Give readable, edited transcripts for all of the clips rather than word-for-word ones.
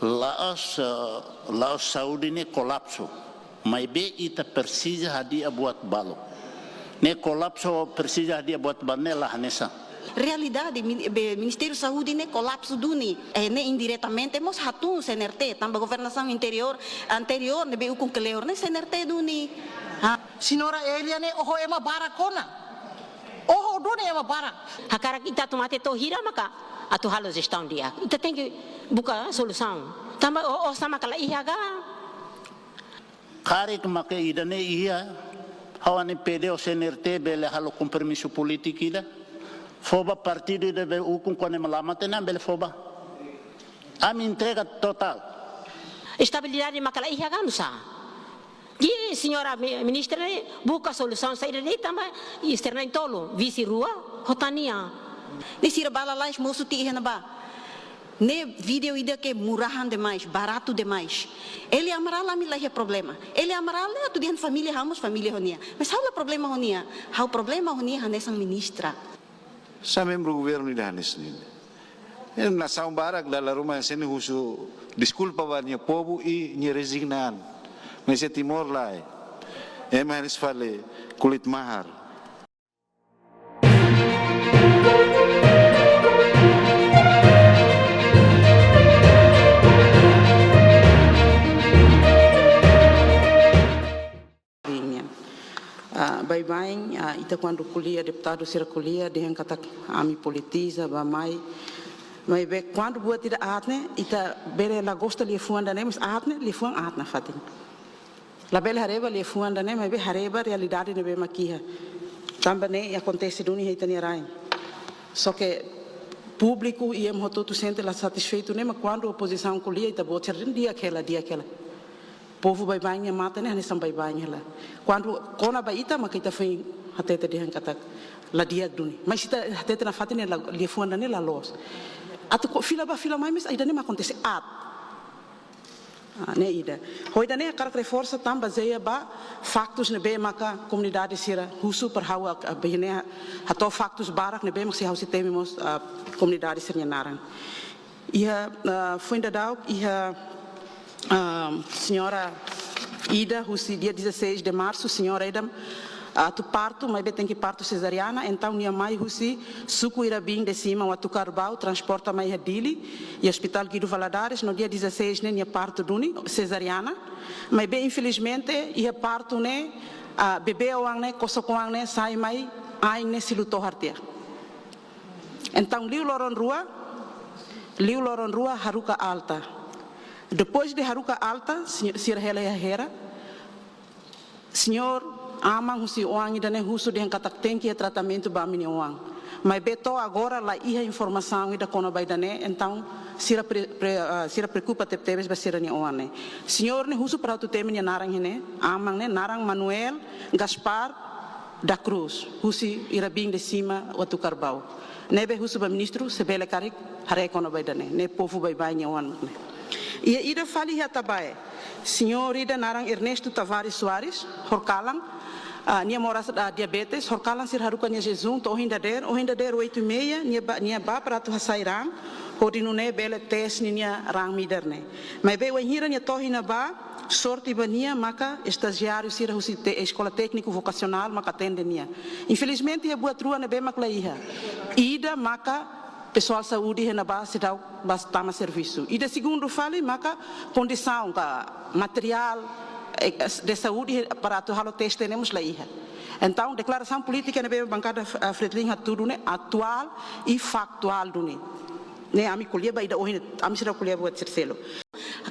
Laos Saudi ne kolapso, mas be ita precisa hadia buat balo. Ne kolapso precisa hadia buat banela hanesa. Realidade, Ministério da Saúde ne colapso duni, ne indiretamente mos hatun CNRT, tamba governação anterior ne be com cleor ne CNRT duni. Senhora Elia ne oho ema barakona. Oho duni ema bara. Hakara kita tomate to hira maka atu halo gestão dia. Kita tem que buscar solução. Tamba o sama kala ihaga. Karik make ida ne ia hawane PD o CNRT bele halo com permisso político ida. Foba partido ida be ukun kone malamate na bele foba. Ami entrega total. Estabilidade makala ihaga nusa. Que senhora ministra busca solução saída de tamba externa em tolo vice rua hotania. Nesira bala lá moço ti na ba. Ne vídeo ida que murahan demais, barato demais. Ele amará lá me lá problema. Ele amará lá tu diante família ramos família honia. Mas há o problema honia. Há o problema honia nessa ministra. Sa membro governo ida hanes ni. Na saung barak dala rumah seni husu desculpa banyak povo e ni resignan. Mas é Timor lá. Mas fale kulit mahar. Bye-bye, ita quando kuliah, deputado sira kuliah, dengan kata ami politiza, bamai. Mas quando buat tidak atne, ita bere la gosta li fuan dane, mas atne li fuan atna fatin. La bela hareba li fuan dane, mas hareba realidade ne be makiha. Tamba ne acontece duni heita ni rai. Só que público e todo sente lá satisfeito ne, mas quando a oposição kuliah ita botar dia aquela. Povo vai banha mata ne hanes sampai banha lá. Quando kona baita maka ita foi hatete dihan kata la dia duni. Mas ita hatete na fatine la li fuanda ne la los. Atu fila mai mes aida ne ma acontece ne ida. Hoida ne karak reforça tamba zeia ba factos ne be maka comunidade sira husu per hawa bene hato factos barak ne be mak si hausi tememos comunidade sira narang. Ia foi dadau ia senhora Ida, dia 16 de março, senhora Ida, tu parto, mas tem que parto cesariana, então minha mãe Russi, suco ira bem de cima, o Carbau, transporta mãe a Dili, e hospital Guido Valadares, no dia 16, né, minha parto duni, cesariana, mas bem infelizmente, ia parto, né, bebê oang, né, cosocoang, né, sai mãe, ai, né, se lutou hartia. Então, liu loron rua, haruka alta. Depois de haruka alta, sir hela hera, senhor amang husi oang ida ne husu de katak tem que tratamento ba mini oang. Mas beto agora lá ia informação ida kona baidane, então sira preocupa tebes ba sira ni oang ne. Senhor ne husu para tu teme ni narang ne, amang ne narang Manuel Gaspar da Cruz, husi ira bing de cima watu Carbau. Nebe husu ba ministro sebele karik hare kona baidane, ne povo bai ni oang ne. E ida fali hatabae, senhor ida narang Ernesto Tavares Soares, horkalang, nia moras diabetes, horkalang sir haruka nia jejum, to hinda der 8:30, nia ba para tu hasairang, hodinune bele tes nia rang miderne. Mas be wen hira nia to hina ba, sorte bania maka estagiário sir husi escola técnico vocacional maka tende nia. Infelizmente ia buat rua ne be mak laiha. Ida maka pessoal saúde na base da bastama serviço. E de segundo fale, maka condição ka material de saúde para tu halo teste temos lá ia. Então, declaração política na bancada Fretilin tudo né atual e factual do né ami colher ba ida ohin ami sira colher buat terceiro.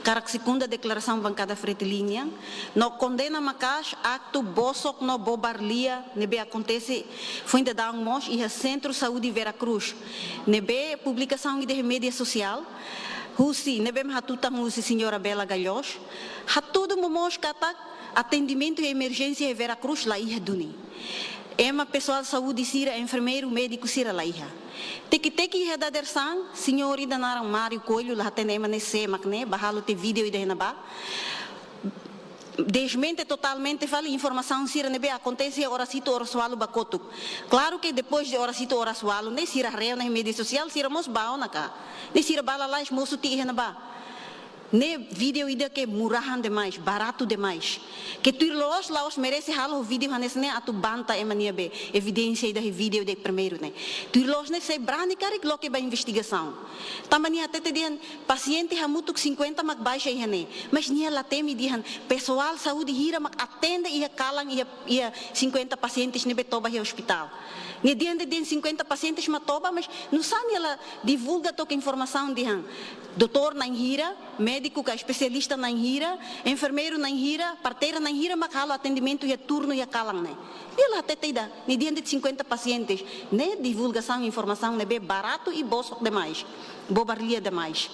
Karak segunda declaração bancada Fretilin no condena macas acto bosok no bobarlia nebe acontece foi ainda dar mos e Centro Saúde Veracruz nebe publicação de mídia social husi nebe hatuta husi senhora Bela Galhos hatudo momos kata atendimento e emergência em Veracruz lá ia duni ema pessoal de saúde sira enfermeiro médico sira lá ia teki redader sang senhor ida narang Mário Coelho lá tenema nesse makne bahalo te vídeo ida na ba desmente totalmente fala informação sira nebe acontece oracito orasualo bakotu claro que depois de oracito orasualo ne sira reu na mídia social sira mos baona ka ne sira bala lá moço ti na ba Ne vídeo ida que murahan demais, barato demais. Que tu laos merece halo o vídeo hanes ne atu banta emania be evidência ida vídeo de primeiro ne. Tu laos ne se brani karik lo que ba investigação. Tamania até te dian paciente hamutuk 50 mak baixa ihane, mas nia latemi dihan pessoal saúde hira mak atende ia kalang ia 50 pacientes ne betoba ia hospital. Nia dian de 50 pacientes matoba, mas não sabe ela divulga toda informação dihan. Doutor na hira, médico que especialista na hira, enfermeiro na hira, parteira na hira, makalo atendimento e turno e kalang né. Ela até te dá, ni diante de 50 pacientes, né divulgação informação né bem barato e bolso demais, bobarlia demais.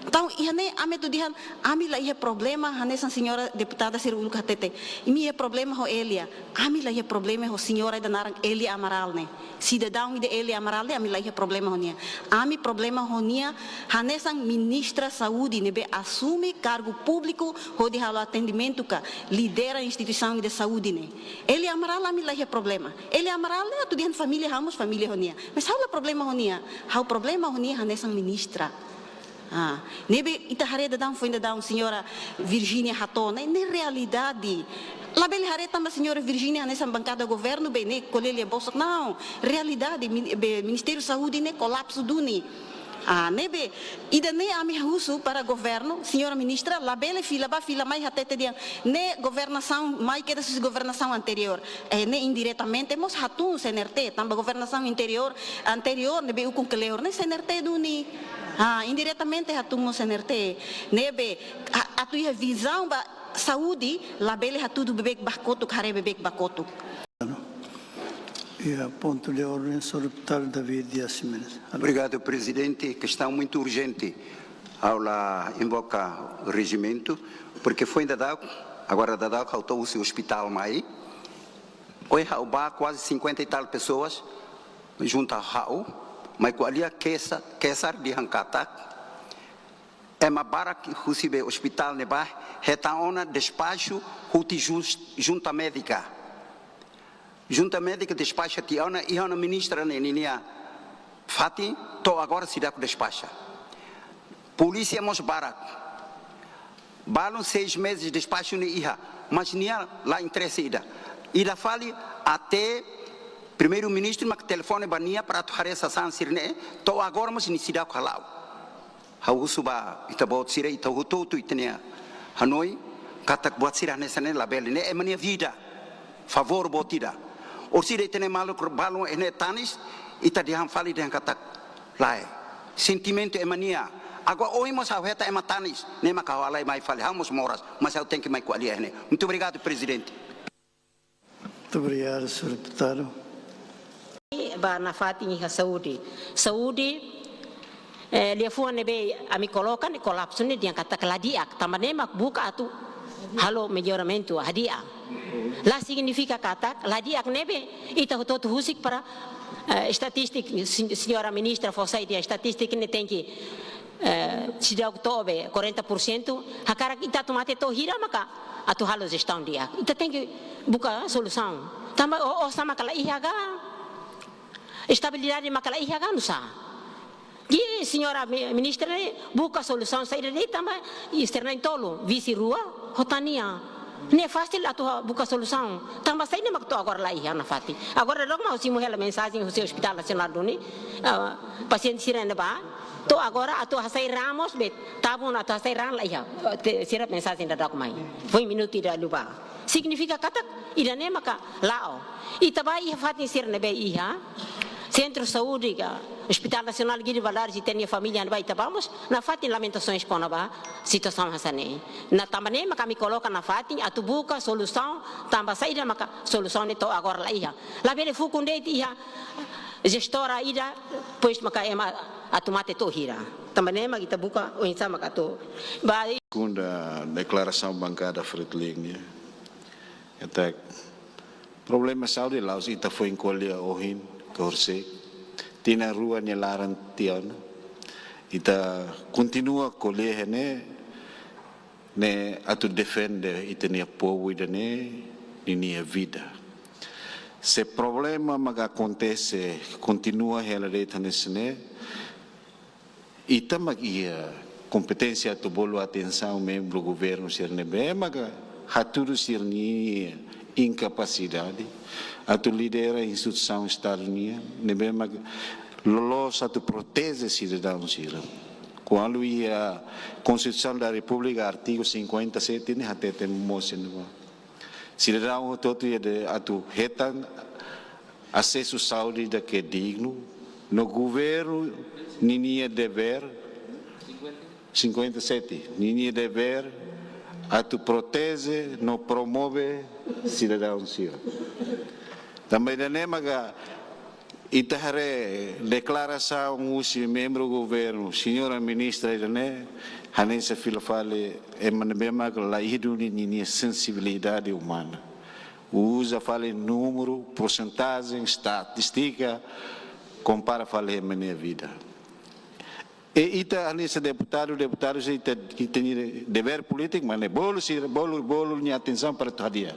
Então, ihane ame tu dihan, ami la ia problema, hane san senhora deputada Ciro Ulca tete. Imi ia problema ho Elia, ami la ia problema ho senhora da narang Elia Amaral ne. Cidadão de Elia Amaral ne, ami la ia problema ho nia. Ami problema ho nia, hane san ministra saúde ne be assume cargo público ho de halo atendimento ka lidera instituição de saúde ne. Elia Amaral ami la ia problema. Elia Amaral ne tu dihan família hamos família ho nia. Mas hau la problema ho nia. Hau problema ho nia hane san ministra. Nebe itahareda dão foi ainda dão senhora Virgínia Ratona na realidade lá bele hareta mas senhora Virgínia nessa bancada do governo bem né colher bolsa não realidade Ministério da Saúde né colapso do ni nebe ida ne ami russo para governo senhora ministra lá bele fila mais até te dia ne governação mais que dessa governação anterior ne indiretamente mas hatun CNRT tamba governação anterior nebe o com que leor ne CNRT do ni indiretamente hatumo CNRT nebe atu ia visão ba saúde lá bele hatudo bebek bakoto kare bebek bakoto. Ponto de ordem sobre o deputado David Dias Menezes. Obrigado, presidente. Questão muito urgente ao invocar o regimento, porque foi ainda dado, agora dado faltou o hospital mais. Hoje há quase 50 e tal pessoas junto ao mas ali a Kesar de Hankata é uma barra que recebe hospital neba retaona despacho huti junta médica despacha tiana e a ministra nenia Fati to agora se dá com despacha polícia mos barak balon 6 meses despacho ni iha mas nia lá interessa ida fale até primeiro-ministro mas telefone bania para atuar essa sansirne to agora mas ni sida kalau hau suba itabot sira itahu tu itenia Hanoi katak buat sira nesane label ne emania vida favor botida or sira itene malu balon ene tanis ita dihan fali dihan katak lai sentimento emania agora hoje mas heta ematanis ne makawalai mai fali hamos moras mas eu tenho que mai quali ene muito obrigado presidente. Muito obrigado, senhor deputado. Na fatinha a saúde ele foi nebe a me coloca ne colapso ne dia kata keladiak tambane mak buka atu halo melhoramento hadia lá significa kata ladiak nebe ita todo husik para estatística senhora ministra fosse dia estatística ne tem que se dá oktober 40% hakara ita tomate to hira maka atu halo gestão dia ita tem que buka solução tamba o sama kala ihaga estabilidade makala ihaga nusa que senhora ministra buka solução saída de também externa em tolo vice rua hotania ne fácil atu buka solução também saída mak to agora lá iha na fati agora logo mau simu hela mensagem do hospital nacional do ni paciente sirene ba to agora atu hasai ramos bet tabun atu hasai ran lá iha sirap mensagem da dokumai foi minuto da luba significa katak idane maka lao itabai fati sirene be iha Centro Saúde, Hospital Nacional Guilherme Valadares e tem a família na Baita vamos na fatin lamentações com a situação assim na também mas kami coloca na fatin a tubuca solução também saída mas solução de to agora lá ia lá bele fukunde ia gestora ida pois mas a tomate to hira também mas kita buka o insa mas to Segunda declaração bancada Fretilin até problema saúde lá os ita foi encolher ohin Korse, tina rua ni laran tiana, ita continua colher ne atu defende ita nia povo ida ne nia vida. Se problema maga acontece continua ela reta nesse ita magia competência tu bolo atenção membro do governo ser nebe maga haturu ser ni incapacidade atu lidera instituição estadunia nebe maga lolos atu protege cidadão sira quando ia Constituição da República artigo 57 ni hatete mosen cidadão todo ia de atu retan acesso saúde da que digno no governo ninha dever 57 ninha dever a tu protege no promove cidadão sira também da nemaga itahare declaração usi membro do governo senhora ministra né hanense filafale emanbema la iduni ninha sensibilidade humana usa fale número porcentagem estatística compara fale minha vida e ita anissa deputado se tem dever político mas bolo minha atenção para dia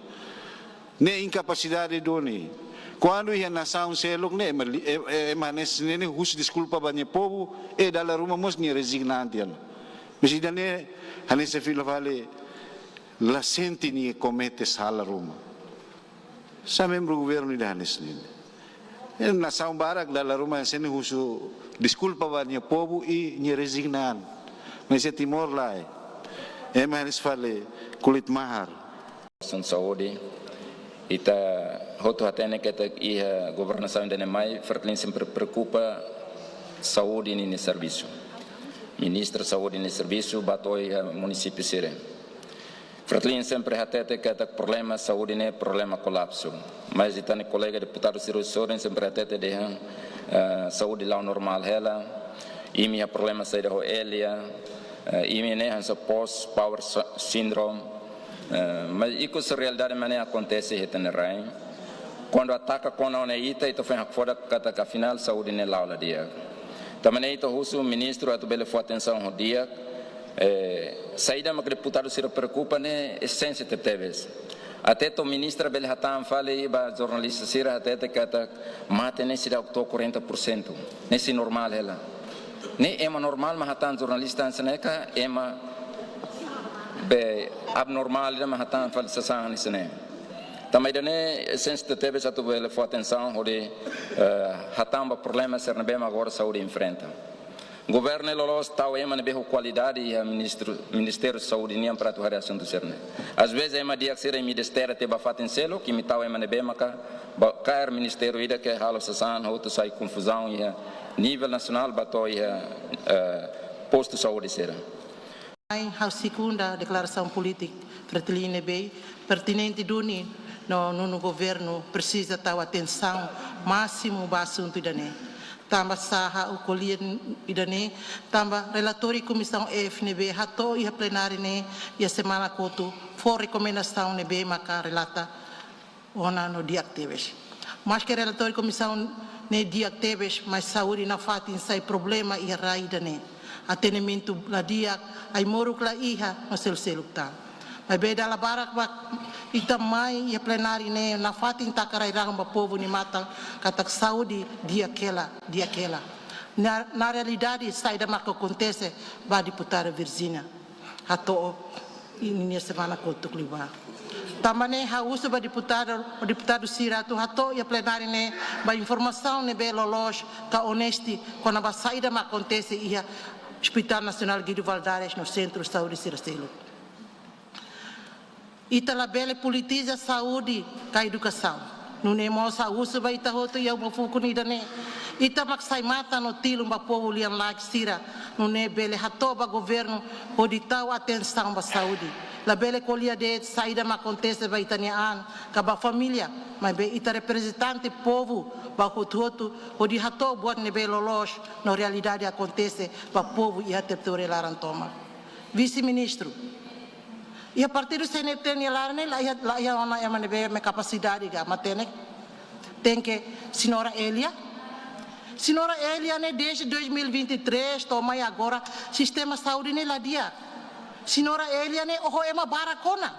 ne incapacidade doni quando ia nação selok ne manes ne hus desculpa banyak povo e dalla rumah mos ni resignanti an presidente anissa filo vale la senti ni comete sala rumah sa membro governo da anis ni nação barak dalla rumah sene husu desculpa banyak povo e ni resignan mas é Timor lá manes fale kulit mahar saúde ita hotu hatene que a governação da Nemai Fretilin sempre preocupa saúde ni serviço ministro saúde ni serviço batoi município sire Fretilin sempre hatete que problema saúde ne problema colapso mas ita ne colega deputado Ciro Soren sempre hatete de saúde lá normal ela e minha problema saída ho elia e minha hansa post power syndrome mas isso realidade maneira acontece retenerai quando ataca com a neita e to foi fora kata ka final saúde ne laula dia também ito husu ministro atu bele foi atenção o dia saída mas deputado se preocupa ne essência teves até to ministra bele hatan fale ba jornalista sira até kata mate ne sira octo 40% nesse normal ela ne ema normal mas hatan jornalista anseneca ema be abnormal da mahatan falsasan isne também dane sense teve já tuve ele foi atenção onde hatamba problema ser na bem agora saúde enfrenta governo lolos tau ema ne beho qualidade e ministério de saúde nem para tu reação do cerne às vezes ema dia que ser ministério te bafaten selo que me tau ema ne bem maka cair ministério ida que halo sasan outro sai confusão e nível nacional batoi posto saúde será a segunda declaração política Fretilin bem pertinente duni no governo precisa ter atenção máximo para assunto idane tamba saha o colher idane tamba relatório comissão FNB hato e a plenária ne e a semana coto for recomendação nebe maka relata ona no dia actives mas que relatório comissão ne dia actives mas saúde na fatin sai problema e raida ne atendimento la dia ai moro la iha no sel tá mas beda la barak ba ita mai e plenário ne na fatin takarai rang ba povo ni mata kata saúde dia aquela na realidade sai da marca acontece ba deputada Virginia hato ini semana kotuk liba tamane ha uso ba deputado Sira tu hato e plenário ne ba informação ne be lolos ka honesti quando ba sai da marca acontece ia Hospital Nacional Guido Valadares no Centro de Saúde Ciracelo. Ita la bele politiza saúde ka educação. Não é mo saúde vai ita hoto ia mo fuku ni dane. Ita maksai mata no tilo ba povo lian lag sira. Não é bele hatoba governo oditau atenção ba saúde. La bele colia de saída ma acontece vai itanian ka ba família, mas be ita representante povo ba hoto odi hato buat ne belo los no realidade acontece ba povo e até larantoma. Vice-ministro e a partir do CNT ni larne la ia ona ia manebe me capacidade ga matene tem que senhora Elia ne desde 2023 toma e agora sistema saúde ne la dia senhora Elia ne oho ema barakona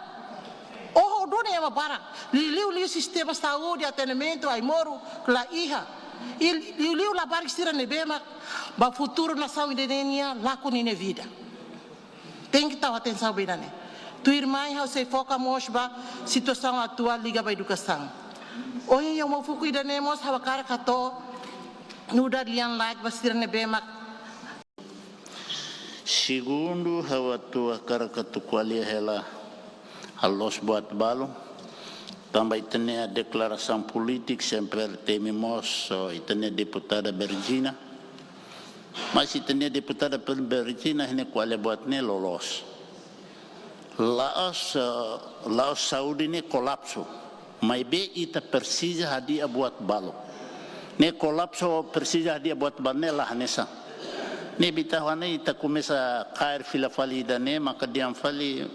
oho done ema barak liu sistema saúde atendimento ai moro la iha liu la barak sira ne bema ba futuro nação indenia lá com ne vida tem que estar atenção bem, né? Tu irmã, você foca mais ba situação atual liga para educação. Hoje eu mau fukui da nemos hawa cara kato nuda lian light basir nebe mak. Segundo, hawa tua cara katu kualia hela halos buat balo. Também tem a declaração política, sempre tememos, tem a deputada Bergina. Mas se tem a deputada Bergina, ele qual é buat ne lolos. Laos Saudi ne colapso. Mas bem ita precisa hadia buat balo. Ne colapso precisa hadia buat balo ne lah nessa. Ne bitawana ita começa a cair fila falida ne maka diam fali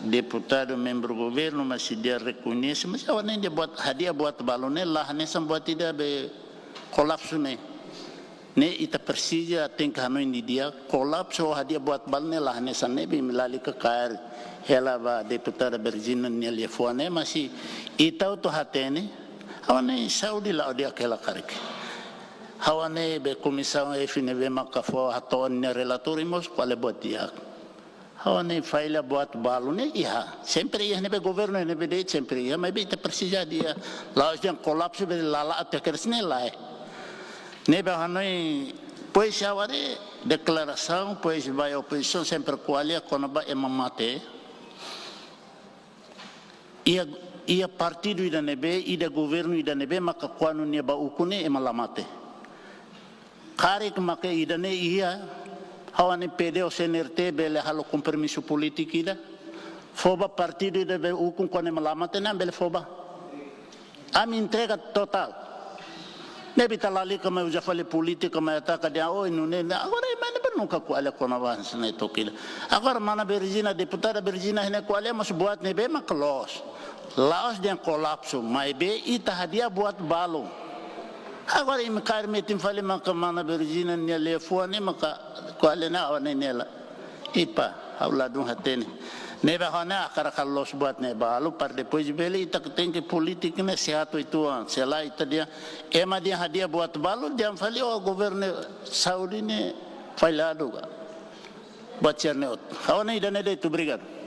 deputado membro governo mas se dia reconhece mas awana dia buat hadia buat balo ne lah nessa buat tidak be colapso ne. Ne ita precisa tem que hanoi ni dia colapso hadia buat balo ne lah nessa ne be milali ke cair ela va deputada Bergina nele fone mas ita to hatene awane Saudi la dia kela karik hawane be comissão efine be makafo haton ne relator imos qual é buat dia hawane faila buat balo ne ia sempre ia ne be governo ne be de sempre ia mas be ita precisa dia la os colapso be lala até cresne lá ne be hanoi pois aware declaração pois vai oposição sempre qualia quando ba emamate ia partido ida nebe ida governo ida nebe maka kwanu ne ba ukune e malamate karek maka ida ne ia hawane PD o CNRT bele halo com permisso político ida foba partido ida be ukun kone malamate na bele foba am entrega total nebe talali kama eu já falei política mas ataca de oi não ne agora mas nunca qual kona avança ne tokila agora mana Bergina deputada Bergina ne qual mas buat nebe maklos Laos dia kolapso, mas be ita hadia buat balo. Agora im kar metim fale maka mana Bergina ne lefone maka qual na one nela. Ipa auladun hatene. Ne ba hona akara kalos buat ne balo par depois bele ita tem que política ne seato itu se lá ita dia ema dia hadia buat balo dia fale o governo Saudi ne falado. Bacer ne ot. Hawana ida ne de tu brigado.